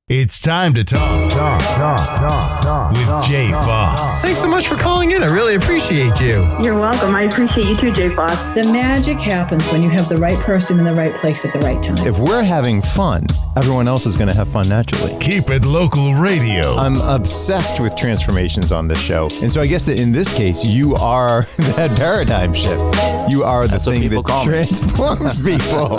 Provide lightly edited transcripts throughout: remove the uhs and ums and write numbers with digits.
It's time to talk with Jay Foss. Thanks so much for calling in. I really appreciate you. You're welcome. I appreciate you too, Jay Foss. The magic happens when you have the right person in the right place at the right time. If we're having fun, everyone else is going to have fun naturally. Keep it local radio. I'm obsessed with transformations on this show. And so I guess that in this case, you are that paradigm shift. You are the thing that transforms people.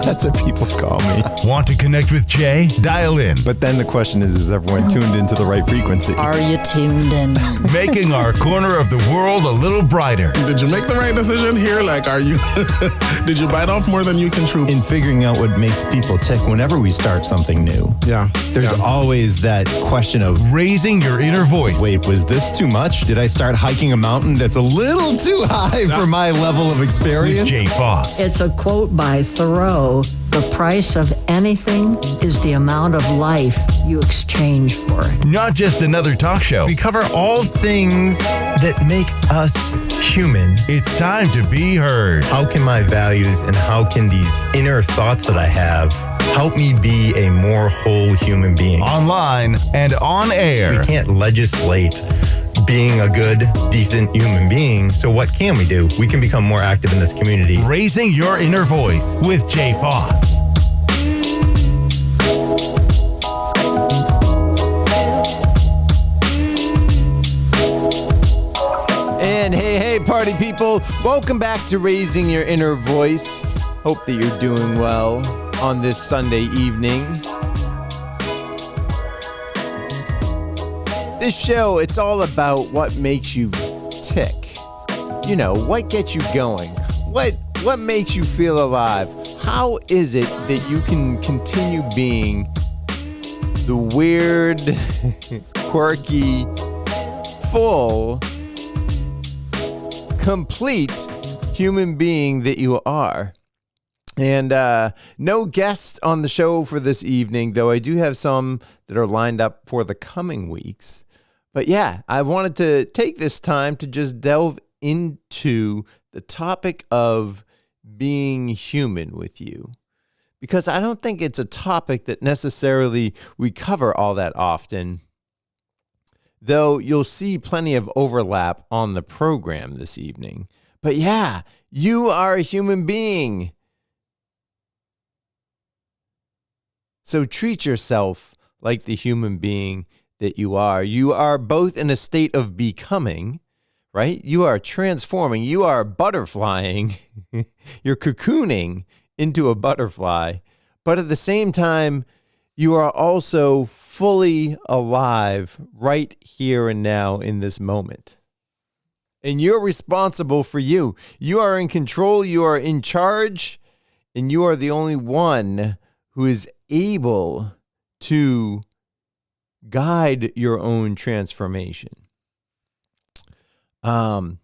That's what people call me. Want to connect with Jay? Dial in. But then the question is everyone tuned into the right frequency? Are you tuned in? Making our corner of the world a little brighter. Did you make the right decision here? Did you bite off more than you can chew? In figuring out what makes people tick whenever we start something new. Yeah. There's always that question of raising your inner voice. Wait, was this too much? Did I start hiking a mountain that's a little too high for my level of experience? With Jay Foss. It's a quote by Thoreau. The price of anything is the amount of life you exchange for it. Not just another talk show. We cover all things that make us human. It's time to be heard. How can my values and how can these inner thoughts that I have help me be a more whole human being? Online and on air. We can't legislate being a good, decent human being. So what can we do? We can become more active in this community. Raising your inner voice with Jay Foss. And hey, party people. Welcome back to Raising Your Inner Voice. Hope that you're doing well on this Sunday evening. This show, it's all about what makes you tick. You know, what gets you going? What makes you feel alive? How is it that you can continue being the weird, quirky, full, complete human being that you are? And no guest on the show for this evening, though I do have some that are lined up for the coming weeks. But yeah, I wanted to take this time to just delve into the topic of being human with you, because I don't think it's a topic that necessarily we cover all that often, though you'll see plenty of overlap on the program this evening. But yeah, you are a human being. So treat yourself like the human being that you are. You are both in a state of becoming, right? You are transforming. You are butterflying. You're cocooning into a butterfly. But at the same time, you are also fully alive right here and now in this moment. And you're responsible for you. You are in control. You are in charge. And you are the only one who is able to guide your own transformation. Guiding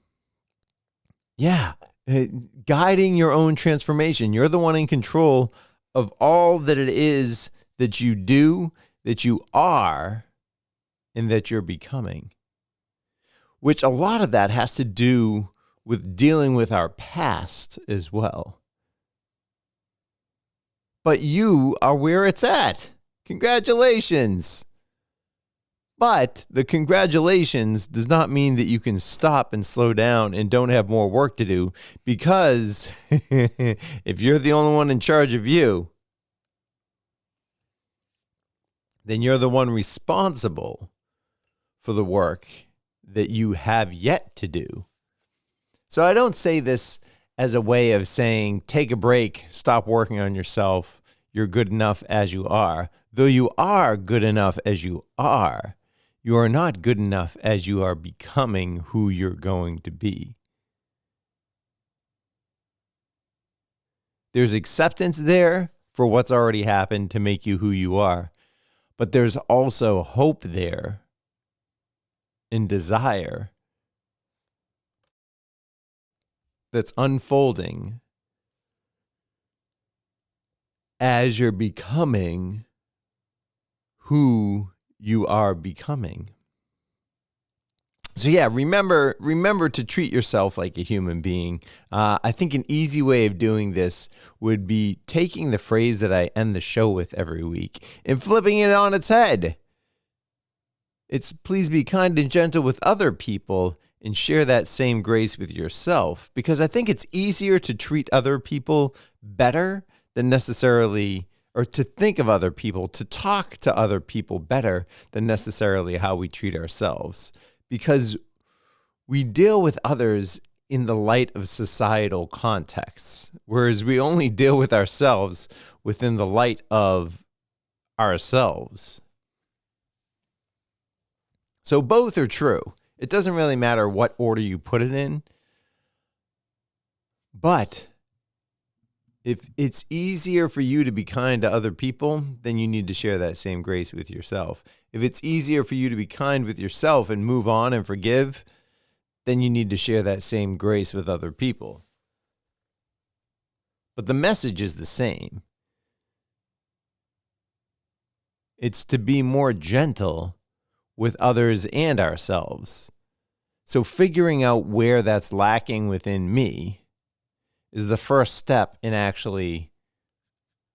your own transformation. You're the one in control of all that it is that you do, that you are, and that you're becoming. Which a lot of that has to do with dealing with our past as well. But you are where it's at. Congratulations. But the congratulations does not mean that you can stop and slow down and don't have more work to do, because if you're the only one in charge of you, then you're the one responsible for the work that you have yet to do. So I don't say this as a way of saying, take a break, stop working on yourself, you're good enough as you are. Though you are good enough as you are not good enough as you are becoming who you're going to be. There's acceptance there for what's already happened to make you who you are, but there's also hope there and desire that's unfolding as you're becoming who you are becoming. So yeah, remember to treat yourself like a human being. I think an easy way of doing this would be taking the phrase that I end the show with every week and flipping it on its head. It's please be kind and gentle with other people and share that same grace with yourself, because I think it's easier to treat other people better than necessarily, or to think of other people, to talk to other people better than necessarily how we treat ourselves. Because we deal with others in the light of societal contexts, whereas we only deal with ourselves within the light of ourselves. So both are true. It doesn't really matter what order you put it in. But if it's easier for you to be kind to other people, then you need to share that same grace with yourself. If it's easier for you to be kind with yourself and move on and forgive, then you need to share that same grace with other people. But the message is the same. It's to be more gentle with others and ourselves. So figuring out where that's lacking within me is the first step in actually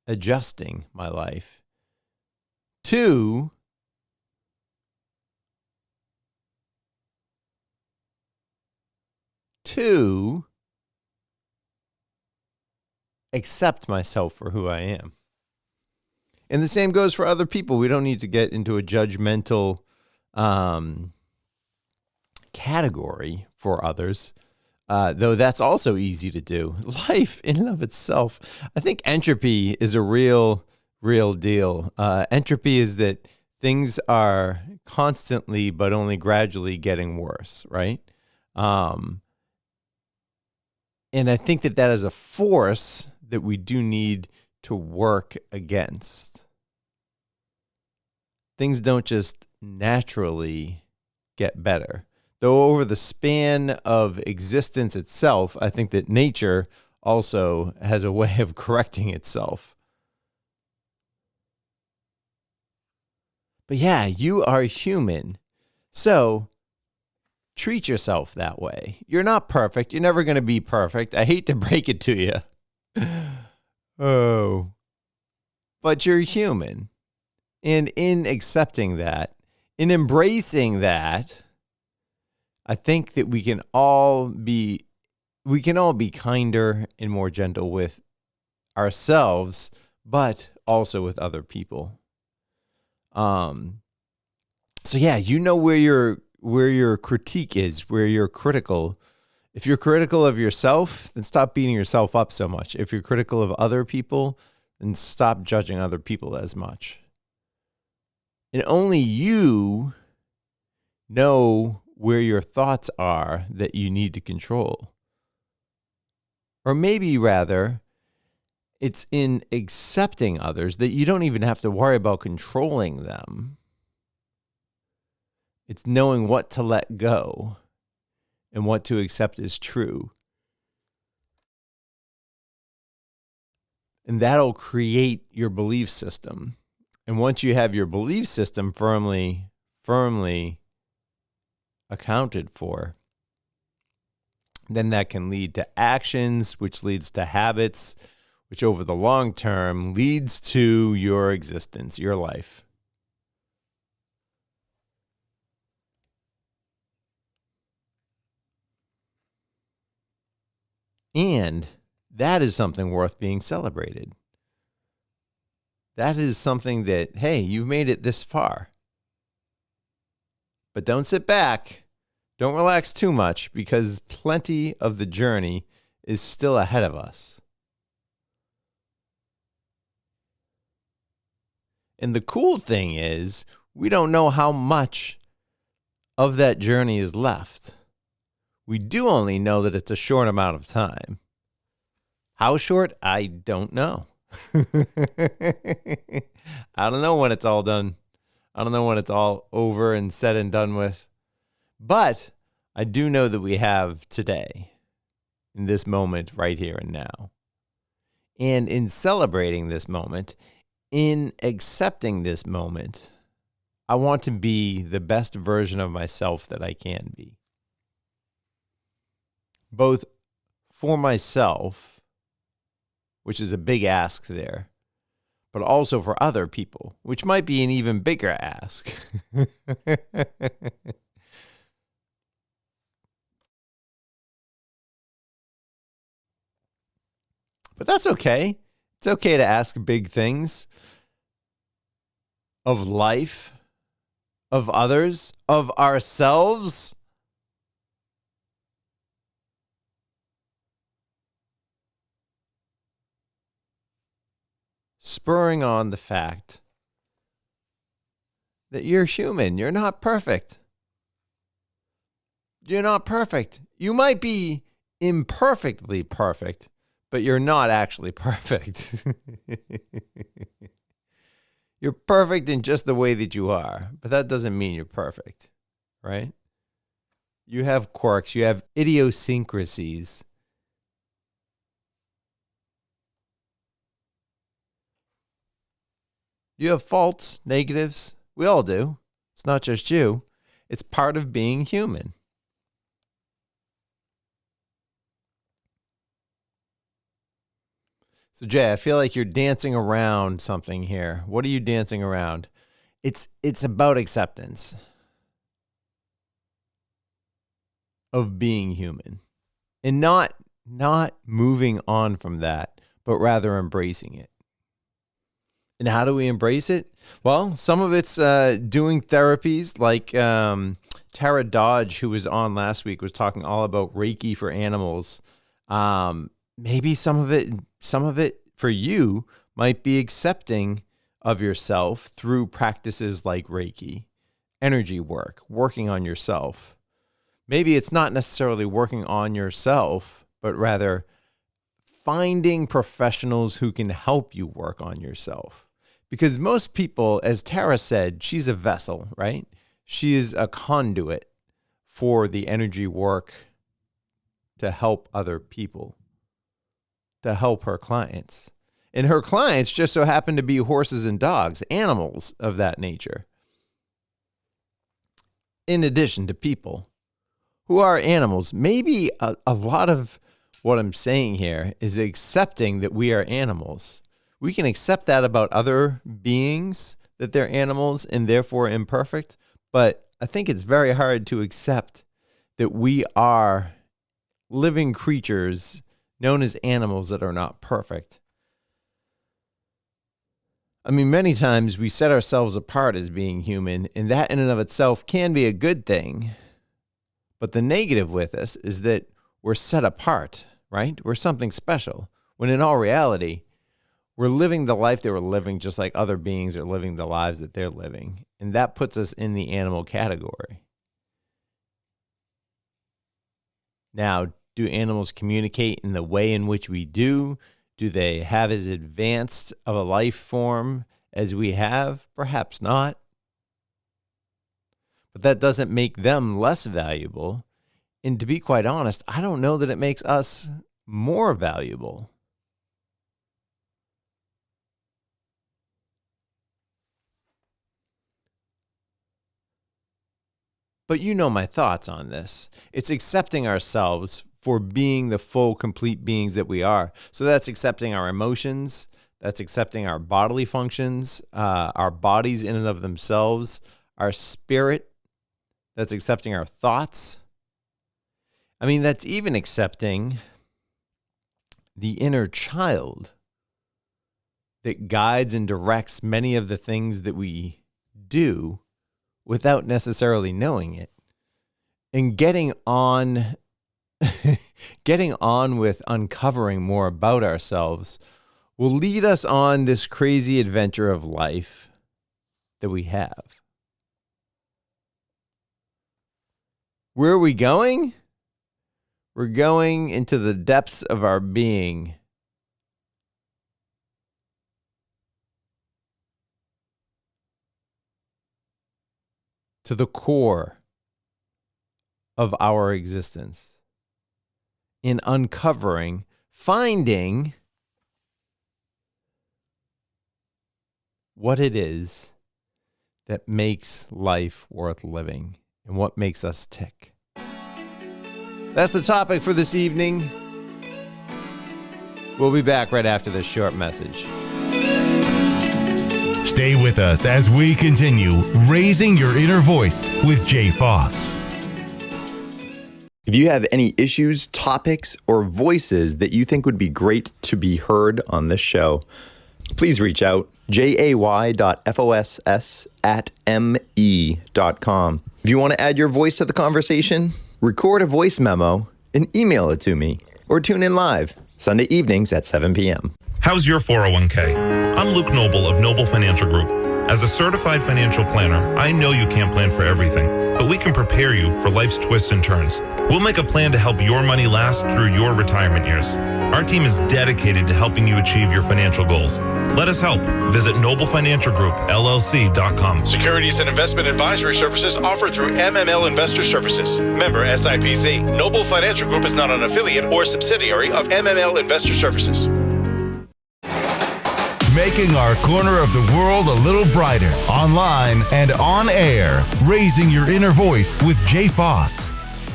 adjusting my life. 2, accept myself for who I am. And the same goes for other people. We don't need to get into a judgmental category for others, though that's also easy to do. Life in and of itself, I think entropy is a real deal. Entropy is that things are constantly but only gradually getting worse, right? And I think that is a force that we do need to work against. Things don't just naturally get better. Though over the span of existence itself, I think that nature also has a way of correcting itself. But yeah, you are human. So treat yourself that way. You're not perfect. You're never going to be perfect. I hate to break it to you. Oh. But you're human. And in accepting that, in embracing that, I think that we can all be kinder and more gentle with ourselves, but also with other people. So yeah, you know where your critique is, where you're critical. If you're critical of yourself, then stop beating yourself up so much. If you're critical of other people, then stop judging other people as much. And only you know where your thoughts are that you need to control. Or maybe rather, it's in accepting others that you don't even have to worry about controlling them. It's knowing what to let go and what to accept as true. And that'll create your belief system. And once you have your belief system firmly accounted for, then that can lead to actions, which leads to habits, which over the long term leads to your existence, your life. And that is something worth being celebrated. That is something that, hey, you've made it this far. But don't sit back. Don't relax too much, because plenty of the journey is still ahead of us. And the cool thing is, we don't know how much of that journey is left. We do only know that it's a short amount of time. How short? I don't know. I don't know when it's all done. I don't know when it's all over and said and done with. But I do know that we have today, in this moment right here and now. And in celebrating this moment, in accepting this moment, I want to be the best version of myself that I can be. Both for myself, which is a big ask there, but also for other people, which might be an even bigger ask. But that's okay. It's okay to ask big things of life, of others, of ourselves. Spurring on the fact that you're human. You're not perfect. You're not perfect. You might be imperfectly perfect, but you're not actually perfect. You're perfect in just the way that you are, but that doesn't mean you're perfect, right? You have quirks, you have idiosyncrasies. You have faults, negatives. We all do. It's not just you. It's part of being human. So Jay, I feel like you're dancing around something here. What are you dancing around? It's about acceptance of being human and not moving on from that, but rather embracing it. And how do we embrace it? Well, some of it's doing therapies like Tara Dodge, who was on last week, was talking all about Reiki for animals. Maybe some of it for you might be accepting of yourself through practices like Reiki, energy work, working on yourself. Maybe it's not necessarily working on yourself, but rather finding professionals who can help you work on yourself. Because most people, as Tara said, she's a vessel, right? She is a conduit for the energy work to help other people, to help her clients. And her clients just so happen to be horses and dogs, animals of that nature. In addition to people who are animals. Maybe a lot of what I'm saying here is accepting that we are animals. We can accept that about other beings, that they're animals and therefore imperfect. But I think it's very hard to accept that we are living creatures known as animals that are not perfect. I mean, many times we set ourselves apart as being human, and that in and of itself can be a good thing. But the negative with us is that we're set apart, right? We're something special, when in all reality, we're living the life that we're living just like other beings are living the lives that they're living. And that puts us in the animal category. Now, do animals communicate in the way in which we do? Do they have as advanced of a life form as we have? Perhaps not. But that doesn't make them less valuable. And to be quite honest, I don't know that it makes us more valuable. But you know my thoughts on this. It's accepting ourselves for being the full, complete beings that we are. So that's accepting our emotions. That's accepting our bodily functions, our bodies in and of themselves, our spirit. That's accepting our thoughts. I mean, that's even accepting the inner child that guides and directs many of the things that we do without necessarily knowing it. And getting on with uncovering more about ourselves will lead us on this crazy adventure of life that we have. Where are we going? We're going into the depths of our being. To the core of our existence. In uncovering, finding what it is that makes life worth living and what makes us tick. That's the topic for this evening. We'll be back right after this short message. Stay with us as we continue raising your inner voice with Jay Foss. If you have any issues, topics, or voices that you think would be great to be heard on this show, please reach out, jay.foss@me.com. If you want to add your voice to the conversation, record a voice memo and email it to me, or tune in live Sunday evenings at 7 p.m. How's your 401k? I'm Luke Noble of Noble Financial Group. As a certified financial planner, I know you can't plan for everything, but we can prepare you for life's twists and turns. We'll make a plan to help your money last through your retirement years. Our team is dedicated to helping you achieve your financial goals. Let us help. Visit noblefinancialgroupllc.com. Securities and investment advisory services offered through MML Investor Services. Member SIPC. Noble Financial Group is not an affiliate or subsidiary of MML Investor Services. Making our corner of the world a little brighter, online and on air. Raising your inner voice with Jay Foss.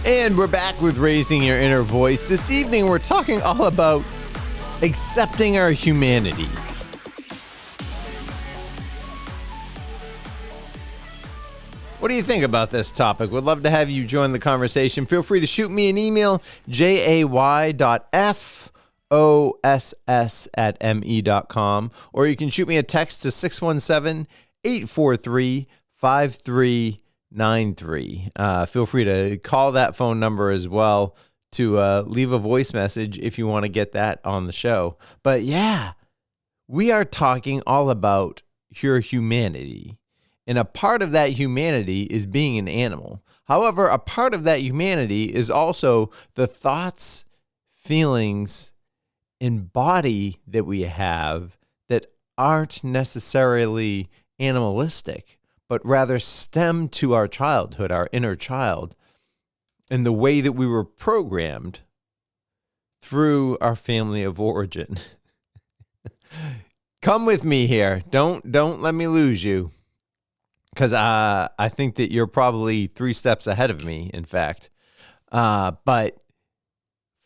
And we're back with Raising Your Inner Voice. This evening, we're talking all about accepting our humanity. What do you think about this topic? Would love to have you join the conversation. Feel free to shoot me an email, jay.foss@me.com, or you can shoot me a text to 617-843-5393. Feel free to call that phone number as well to leave a voice message if you want to get that on the show. But yeah, we are talking all about your humanity. And a part of that humanity is being an animal. However, a part of that humanity is also the thoughts, feelings, and body that we have that aren't necessarily animalistic, but rather stem to our childhood, our inner child, and the way that we were programmed through our family of origin. Come with me here. Don't let me lose you. Because I think that you're probably 3 steps ahead of me, in fact. But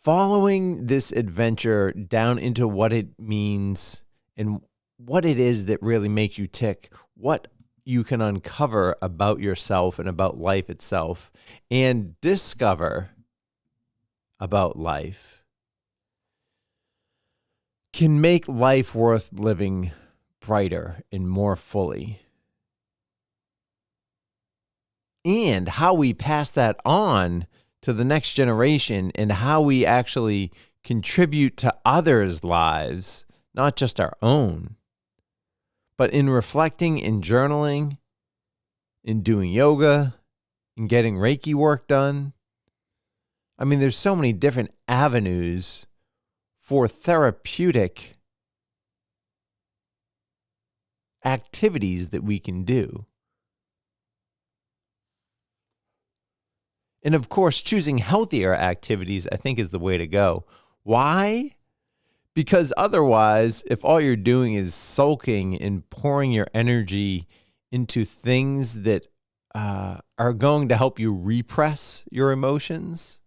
following this adventure down into what it means and what it is that really makes you tick, what you can uncover about yourself and about life itself, and discover about life, can make life worth living brighter and more fully. And how we pass that on to the next generation and how we actually contribute to others' lives, not just our own, but in reflecting, in journaling, in doing yoga, in getting Reiki work done. I mean, there's so many different avenues for therapeutic activities that we can do. And of course, choosing healthier activities, I think, is the way to go. Why? Because otherwise, if all you're doing is sulking and pouring your energy into things that are going to help you repress your emotions,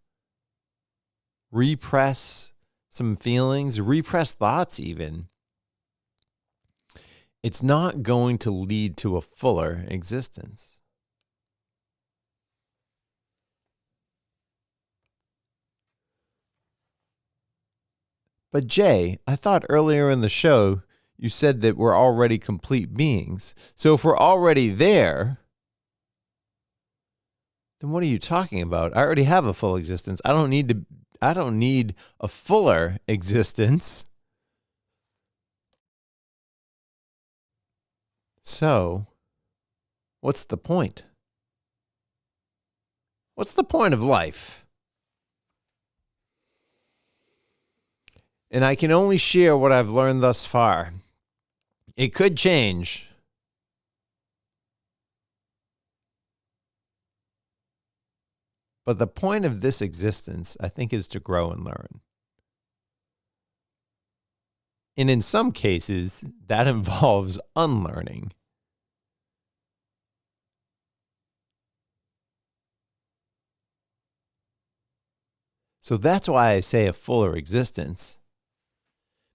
repress some feelings, repress thoughts even, it's not going to lead to a fuller existence. But Jay, I thought earlier in the show you said that we're already complete beings. So if we're already there, then what are you talking about? I already have a full existence. I don't need a fuller existence. So, what's the point? What's the point of life? And I can only share what I've learned thus far. It could change. But the point of this existence, I think, is to grow and learn. And in some cases, that involves unlearning. So that's why I say a fuller existence,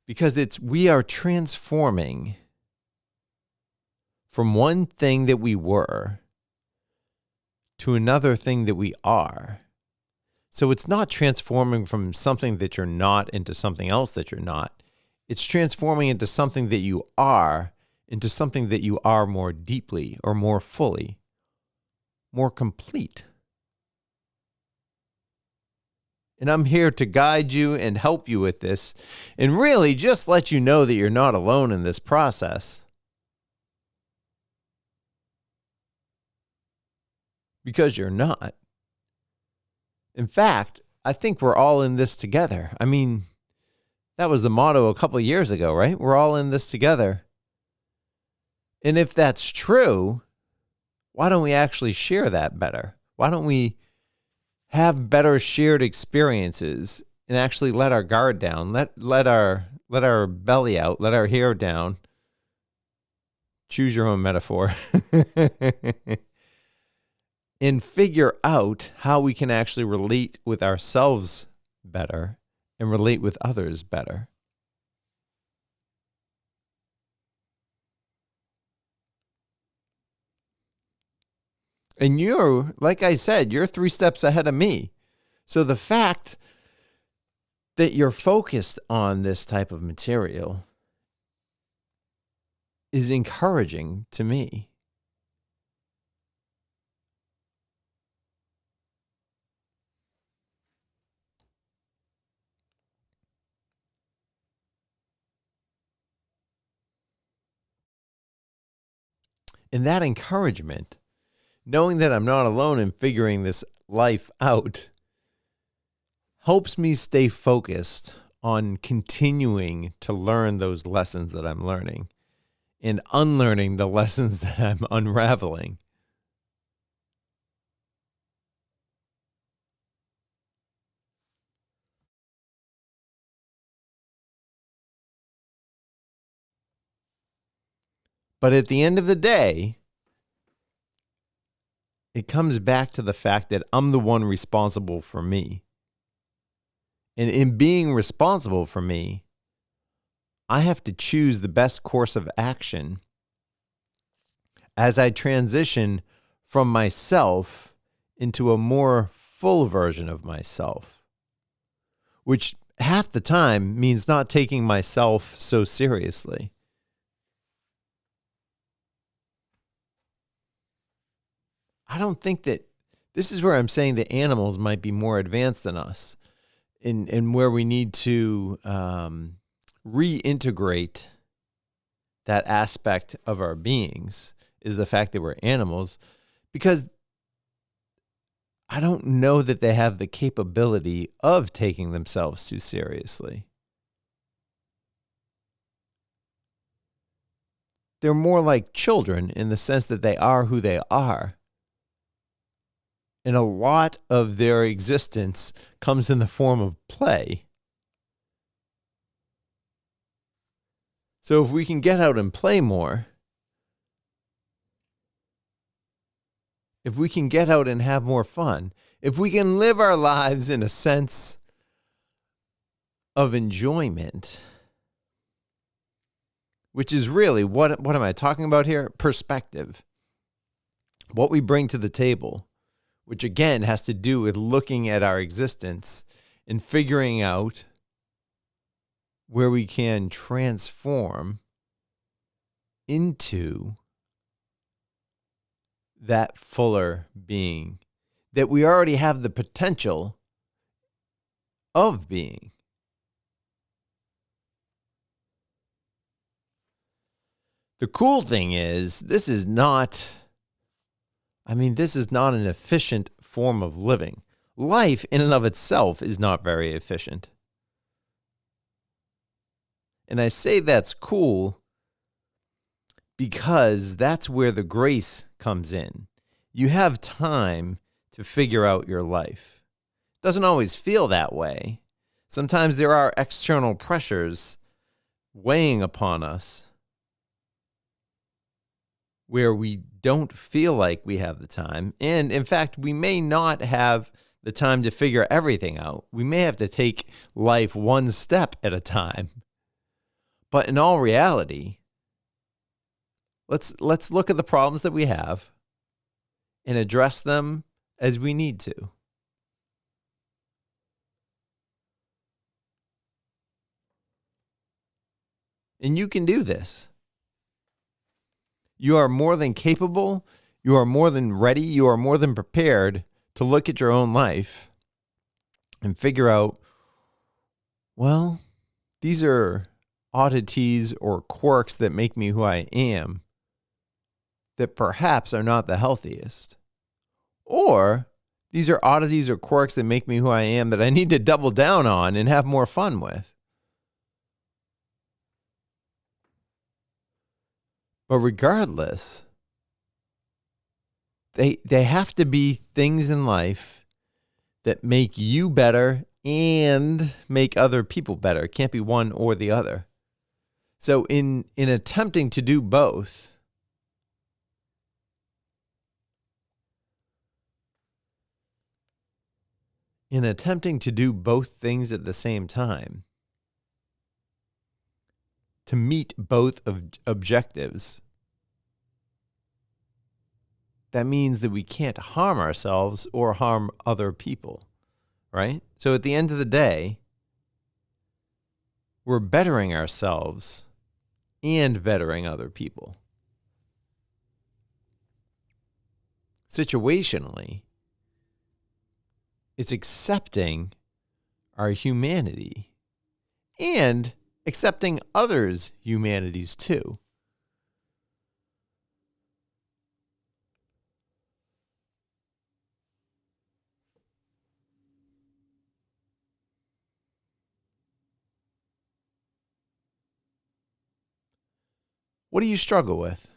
because we are transforming from one thing that we were to another thing that we are. So it's not transforming from something that you're not into something else that you're not. It's transforming into something that you are, into something that you are more deeply or more fully, more complete. And I'm here to guide you and help you with this, and really just let you know that you're not alone in this process. Because you're not. In fact, I think we're all in this together. I mean, that was the motto a couple of years ago, right? We're all in this together. And if that's true, why don't we actually share that better? Why don't we have better shared experiences and actually let our guard down, let our belly out, let our hair down? Choose your own metaphor. And figure out how we can actually relate with ourselves better and relate with others better. And you're, like I said, you're 3 steps ahead of me. So the fact that you're focused on this type of material is encouraging to me. And that encouragement, knowing that I'm not alone in figuring this life out, helps me stay focused on continuing to learn those lessons that I'm learning and unlearning the lessons that I'm unraveling. But at the end of the day, it comes back to the fact that I'm the one responsible for me. And in being responsible for me, I have to choose the best course of action as I transition from myself into a more full version of myself, which half the time means not taking myself so seriously. I don't think that this is where I'm saying that animals might be more advanced than us in where we need to reintegrate that aspect of our beings is the fact that we're animals, because I don't know that they have the capability of taking themselves too seriously. They're more like children in the sense that they are who they are. And a lot of their existence comes in the form of play. So if we can get out and play more, if we can get out and have more fun, if we can live our lives in a sense of enjoyment, which is really, what am I talking about here? Perspective. What we bring to the table, which again has to do with looking at our existence and figuring out where we can transform into that fuller being that we already have the potential of being. The cool thing is, this is not an efficient form of living. Life in and of itself is not very efficient. And I say that's cool because that's where the grace comes in. You have time to figure out your life. It doesn't always feel that way. Sometimes there are external pressures weighing upon us where we don't feel like we have the time. And in fact, we may not have the time to figure everything out. We may have to take life one step at a time. But in all reality, let's look at the problems that we have and address them as we need to. And you can do this. You are more than capable. You are more than ready. You are more than prepared to look at your own life and figure out, well, these are oddities or quirks that make me who I am that perhaps are not the healthiest. Or these are oddities or quirks that make me who I am that I need to double down on and have more fun with. But regardless, they have to be things in life that make you better and make other people better. It can't be one or the other. So in attempting to do both, things at the same time, to meet both objectives, that means that we can't harm ourselves or harm other people, right? So at the end of the day, we're bettering ourselves and bettering other people. Situationally, it's accepting our humanity and accepting others' humanities too. What do you struggle with?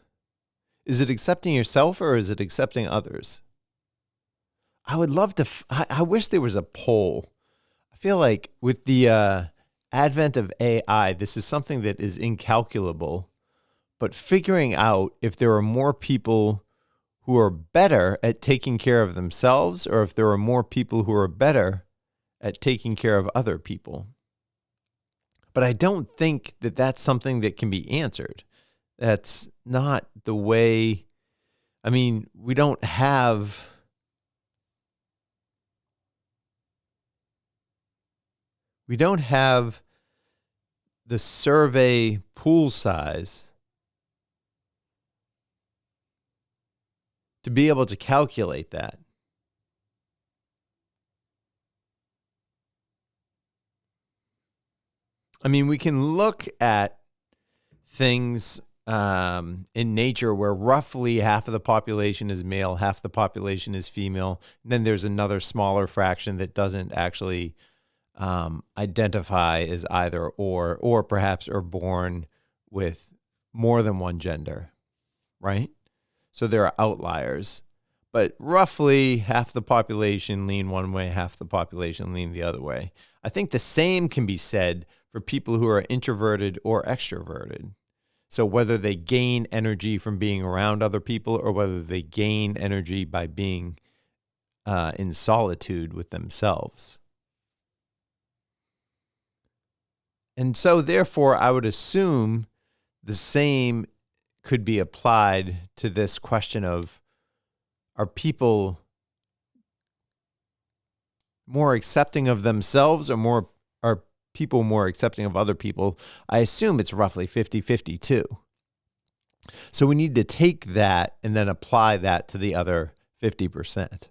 Is it accepting yourself or is it accepting others? I would love to, I wish there was a poll. I feel like with the advent of AI, this is something that is incalculable, but figuring out if there are more people who are better at taking care of themselves or if there are more people who are better at taking care of other people. But I don't think that that's something that can be answered. That's not the way, we don't have the survey pool size to be able to calculate that. We can look at things in nature where roughly half of the population is male, half the population is female. And then there's another smaller fraction that doesn't actually identify as either or perhaps are born with more than one gender, right? So there are outliers. But roughly half the population lean one way, half the population lean the other way. I think the same can be said for people who are introverted or extroverted. So whether they gain energy from being around other people or whether they gain energy by being in solitude with themselves. And so therefore, I would assume the same could be applied to this question of, are people more accepting of themselves or are people more accepting of other people? I assume it's roughly 50-50 too. So we need to take that and then apply that to the other 50%.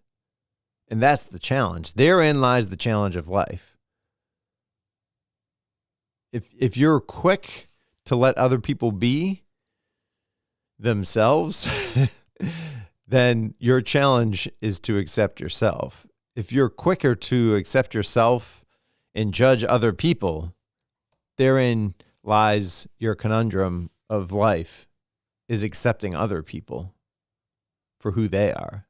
And that's the challenge. Therein lies the challenge of life. If you're quick to let other people be themselves, then your challenge is to accept yourself. If you're quicker to accept yourself and judge other people, therein lies your conundrum of life, is accepting other people for who they are.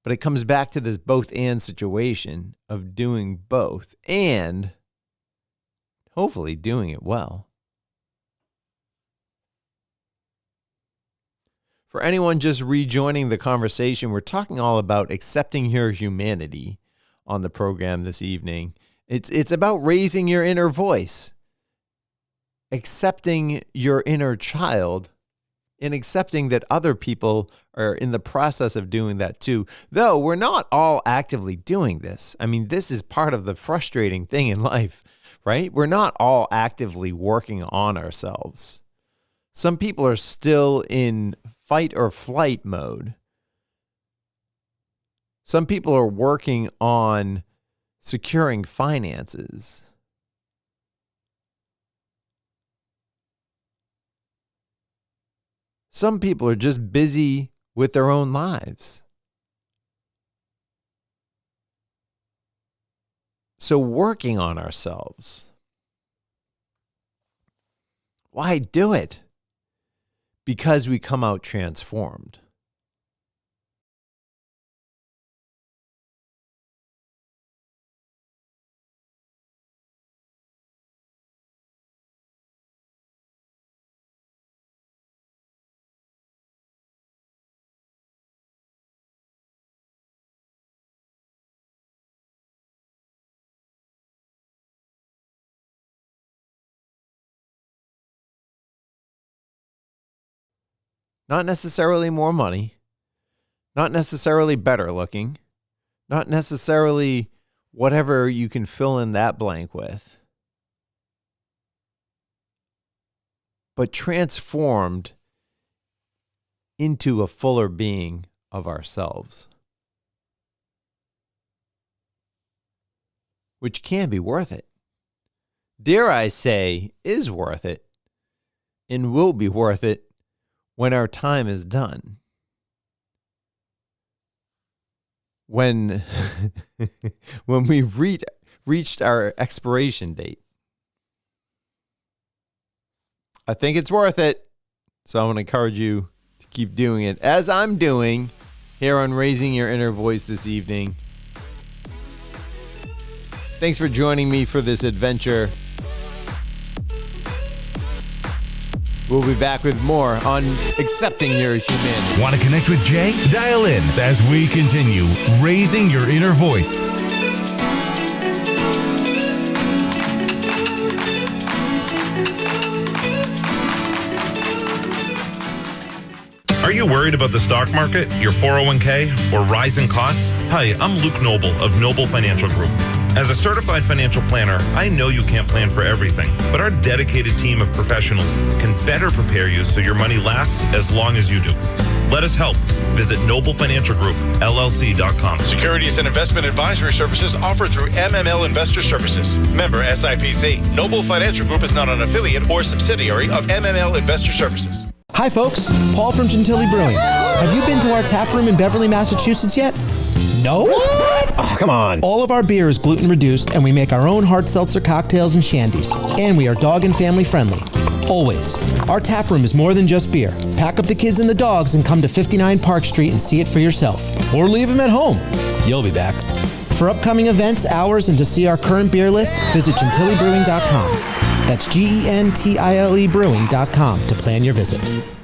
But it comes back to this both and situation of doing both and hopefully doing it well. For anyone just rejoining the conversation, we're talking all about accepting your humanity on the program this evening. It's about raising your inner voice, accepting your inner child, and accepting that other people are in the process of doing that too. Though we're not all actively doing this. I mean, this is part of the frustrating thing in life, right? We're not all actively working on ourselves. Some people are still in fight or flight mode. Some people are working on securing finances. Some people are just busy with their own lives. So working on ourselves. Why do it? Because we come out transformed. Not necessarily more money, not necessarily better looking, not necessarily whatever you can fill in that blank with, but transformed into a fuller being of ourselves, which can be worth it. Dare I say, is worth it, and will be worth it when our time is done. When we've reached our expiration date. I think it's worth it. So I want to encourage you to keep doing it as I'm doing here on Raising Your Inner Voice this evening. Thanks for joining me for this adventure. We'll be back with more on accepting your humanity. Want to connect with Jay? Dial in as we continue raising your inner voice. Are you worried about the stock market, your 401k, or rising costs? Hi, I'm Luke Noble of Noble Financial Group. As a certified financial planner, I know you can't plan for everything, but our dedicated team of professionals can better prepare you so your money lasts as long as you do. Let us help. Visit NobleFinancialGroupLLC.com. Securities and investment advisory services offered through MML Investor Services. Member SIPC. Noble Financial Group is not an affiliate or subsidiary of MML Investor Services. Hi, folks. Paul from Gentilly Brewing. Have you been to our tap room in Beverly, Massachusetts yet? No? What? Oh, come on. All of our beer is gluten reduced, and we make our own hard seltzer cocktails and shandies. And we are dog and family friendly. Always. Our tap room is more than just beer. Pack up the kids and the dogs and come to 59 Park Street and see it for yourself. Or leave them at home. You'll be back. For upcoming events, hours, and to see our current beer list, visit GentillyBrewing.com. That's GENTILE Brewing.com to plan your visit.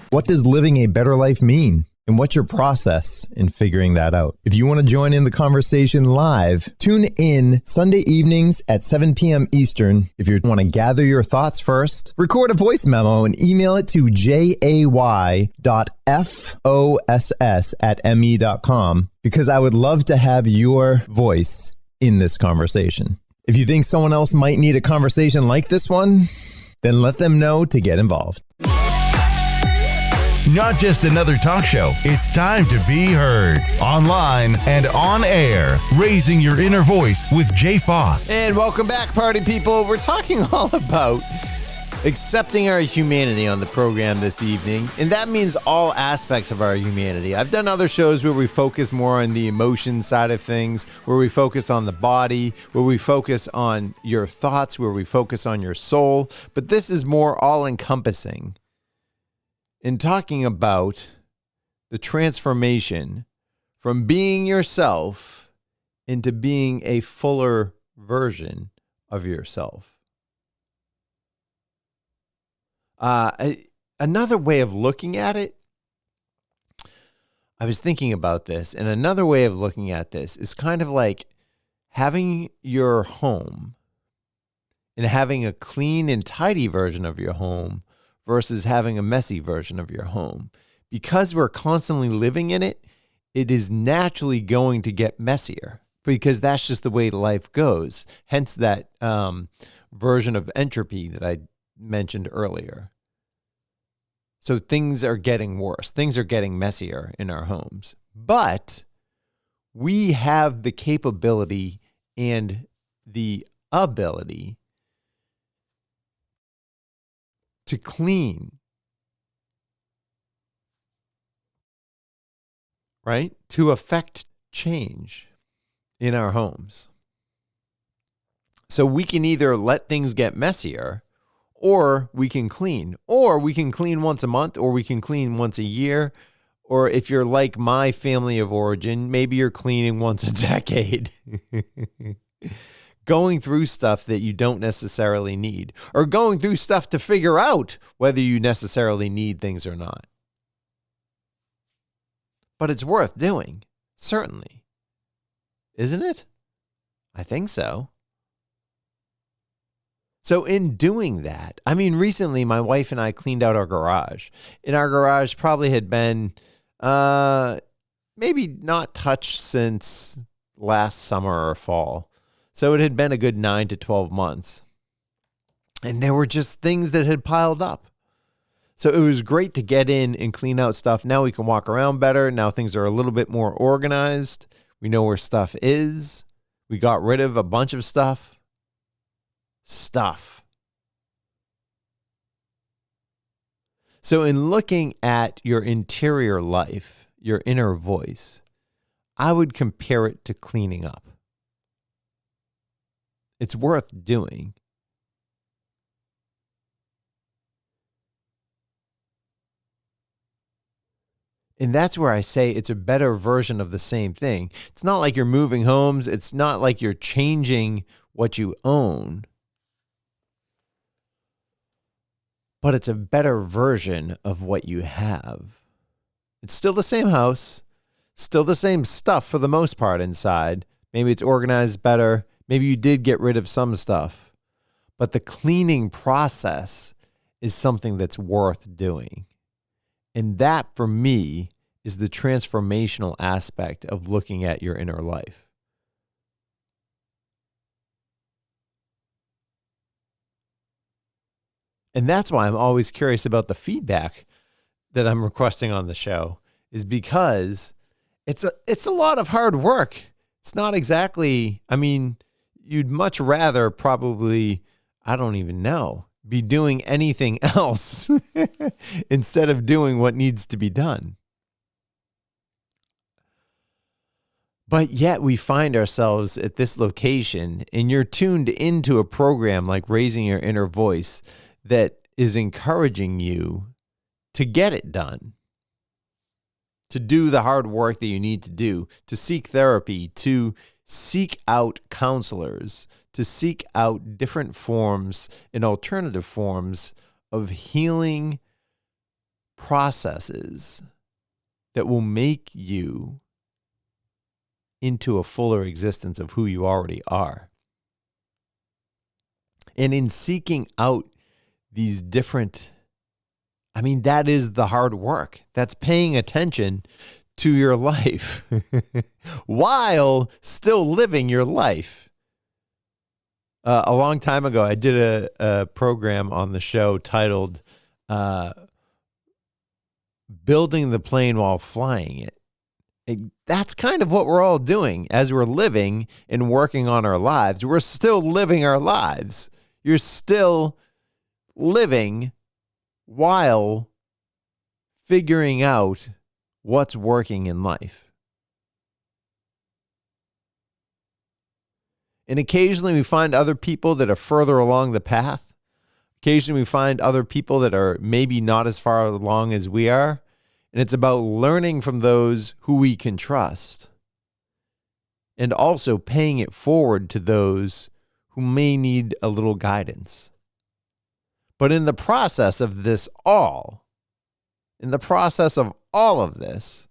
What does living a better life mean? And what's your process in figuring that out? If you want to join in the conversation live, tune in Sunday evenings at 7 p.m. Eastern. If you want to gather your thoughts first, record a voice memo and email it to jay.foss@me.com because I would love to have your voice in this conversation. If you think someone else might need a conversation like this one, then let them know to get involved. Not just another talk show. It's time to be heard. Online and on air. Raising your inner voice with Jay Foss. And welcome back, party people. We're talking all about accepting our humanity on the program this evening. And that means all aspects of our humanity. I've done other shows where we focus more on the emotion side of things, where we focus on the body, where we focus on your thoughts, where we focus on your soul. But this is more all-encompassing. In talking about the transformation from being yourself into being a fuller version of yourself. Another way of looking at it I was thinking about this, and another way of looking at this is kind of like having your home and having a clean and tidy version of your home versus having a messy version of your home. Because we're constantly living in it, it is naturally going to get messier because that's just the way life goes. Hence that version of entropy that I mentioned earlier. So things are getting worse. Things are getting messier in our homes. But we have the capability and the ability to clean, right? To affect change in our homes. So we can either let things get messier, or we can clean. Or we can clean once a month, or we can clean once a year. Or if you're like my family of origin, maybe you're cleaning once a decade. Going through stuff that you don't necessarily need. Or going through stuff to figure out whether you necessarily need things or not. But it's worth doing, certainly. Isn't it? I think so. So in doing that, I mean, recently my wife and I cleaned out our garage. And our garage probably had been maybe not touched since last summer or fall. So it had been a good 9 to 12 months. And there were just things that had piled up. So it was great to get in and clean out stuff. Now we can walk around better. Now things are a little bit more organized. We know where stuff is. We got rid of a bunch of stuff. So in looking at your interior life, your inner voice, I would compare it to cleaning up. It's worth doing. And that's where I say it's a better version of the same thing. It's not like you're moving homes. It's not like you're changing what you own. But it's a better version of what you have. It's still the same house, still the same stuff for the most part inside. Maybe it's organized better. Maybe you did get rid of some stuff. But the cleaning process is something that's worth doing. And that, for me, is the transformational aspect of looking at your inner life. And that's why I'm always curious about the feedback that I'm requesting on the show, is because it's a lot of hard work. It's not exactly, I mean, you'd much rather probably, I don't even know, be doing anything else instead of doing what needs to be done. But yet we find ourselves at this location, and you're tuned into a program like Raising Your Inner Voice that is encouraging you to get it done, to do the hard work that you need to do, to seek therapy, to seek out counselors, to seek out different forms and alternative forms of healing processes that will make you into a fuller existence of who you already are. And in seeking out these different, I mean, that is the hard work. That's paying attention to your life while still living your life. A long time ago, I did a program on the show titled Building the Plane While Flying It. That's kind of what we're all doing as we're living and working on our lives. We're still living our lives. You're still living while figuring out what's working in life. And occasionally we find other people that are further along the path. Occasionally we find other people that are maybe not as far along as we are. And it's about learning from those who we can trust. And also paying it forward to those who may need a little guidance. But in the process of this all, in the process of all of this,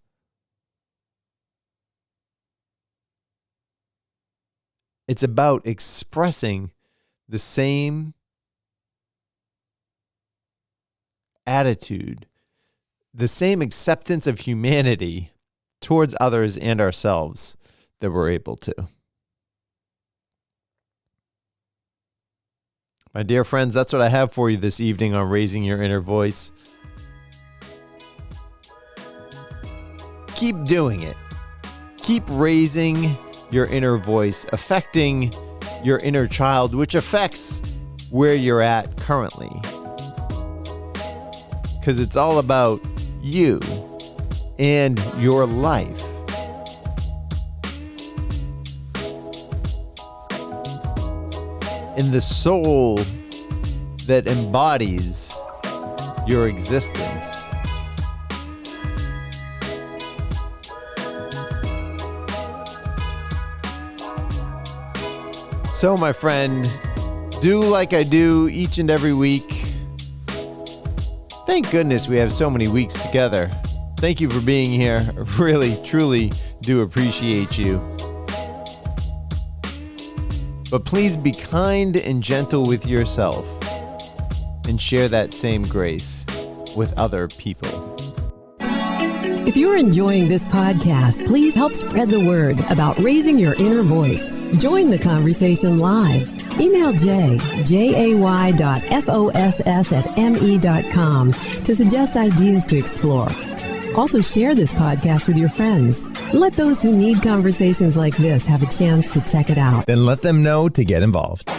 It's about expressing the same attitude, the same acceptance of humanity towards others and ourselves that we're able to. My dear friends, that's what I have for you this evening on Raising Your Inner Voice. Keep doing it. Keep raising your inner voice, affecting your inner child, which affects where you're at currently. Because it's all about you and your life. And the soul that embodies your existence. So, my friend, do like I do each and every week. Thank goodness we have so many weeks together. Thank you for being here. I really, truly do appreciate you. But please be kind and gentle with yourself and share that same grace with other people. If you're enjoying this podcast, please help spread the word about raising your inner voice. Join the conversation live. Email jay.foss@me.com to suggest ideas to explore. Also share this podcast with your friends. Let those who need conversations like this have a chance to check it out. Then let them know to get involved.